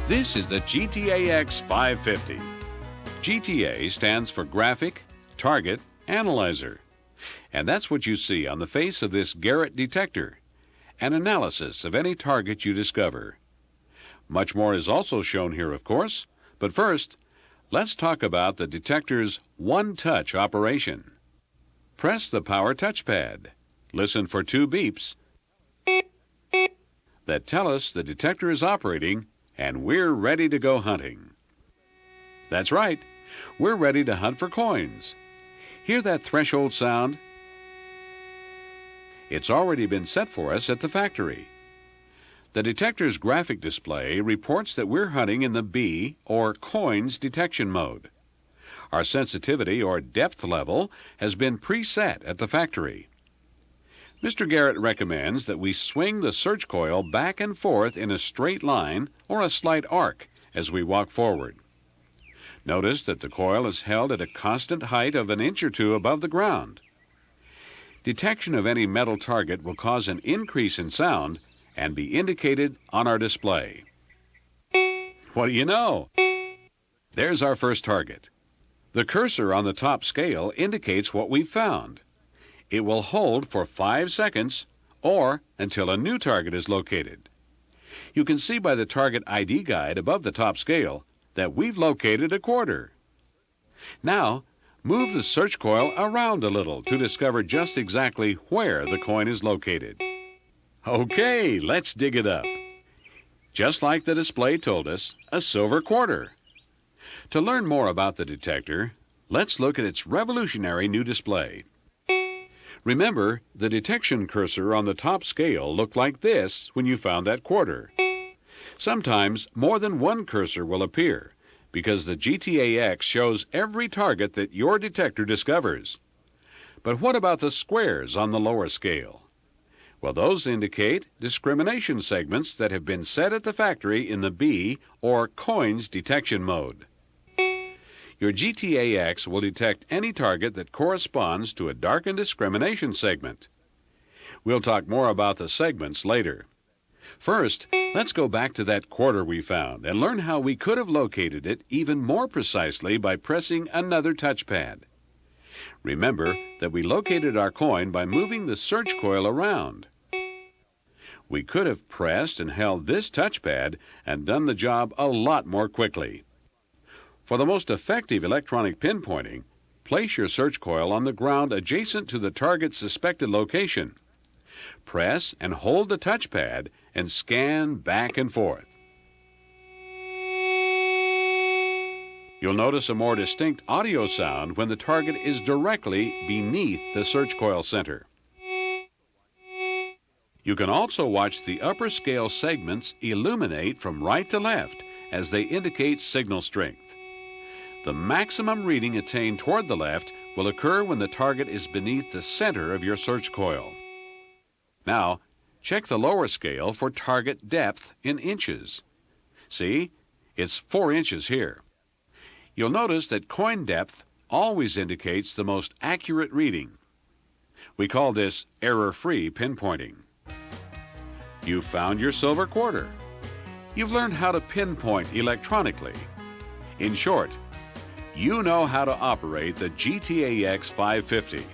This is the GTAX 550. GTA stands for Graphic Target Analyzer. And that's what you see on the face of this Garrett detector, an analysis of any target you discover. Much more is also shown here, of course, but first, let's talk about the detector's one-touch operation. Press the power touchpad. Listen for 2 beeps that tell us the detector is operating and we're ready to go hunting. That's right, we're ready to hunt for coins. Hear that threshold sound? It's already been set for us at the factory. The detector's graphic display reports that we're hunting in the B, or coins detection mode. Our sensitivity or depth level has been preset at the factory. Mr. Garrett recommends that we swing the search coil back and forth in a straight line or a slight arc as we walk forward. Notice that the coil is held at a constant height of an inch or 2 above the ground. Detection of any metal target will cause an increase in sound and be indicated on our display. What do you know? There's our first target. The cursor on the top scale indicates what we've found. It will hold for 5 seconds or until a new target is located. You can see by the target ID guide above the top scale that we've located a quarter. Now, move the search coil around a little to discover just exactly where the coin is located. Okay, let's dig it up. Just like the display told us, a silver quarter. To learn more about the detector, let's look at its revolutionary new display. Remember, the detection cursor on the top scale looked like this when you found that quarter. Sometimes more than one cursor will appear because the GTAX shows every target that your detector discovers. But what about the squares on the lower scale? Well, those indicate discrimination segments that have been set at the factory in the B, or coins detection mode. Your GTAX will detect any target that corresponds to a darkened discrimination segment. We'll talk more about the segments later. First, let's go back to that quarter we found and learn how we could have located it even more precisely by pressing another touchpad. Remember that we located our coin by moving the search coil around. We could have pressed and held this touchpad and done the job a lot more quickly. For the most effective electronic pinpointing, place your search coil on the ground adjacent to the target's suspected location. Press and hold the touchpad and scan back and forth. You'll notice a more distinct audio sound when the target is directly beneath the search coil center. You can also watch the upper scale segments illuminate from right to left as they indicate signal strength. The maximum reading attained toward the left will occur when the target is beneath the center of your search coil. Now, check the lower scale for target depth in inches. See, it's 4 inches here. You'll notice that coin depth always indicates the most accurate reading. We call this error-free pinpointing. You've found your silver quarter. You've learned how to pinpoint electronically. In short, you know how to operate the GTAX 550.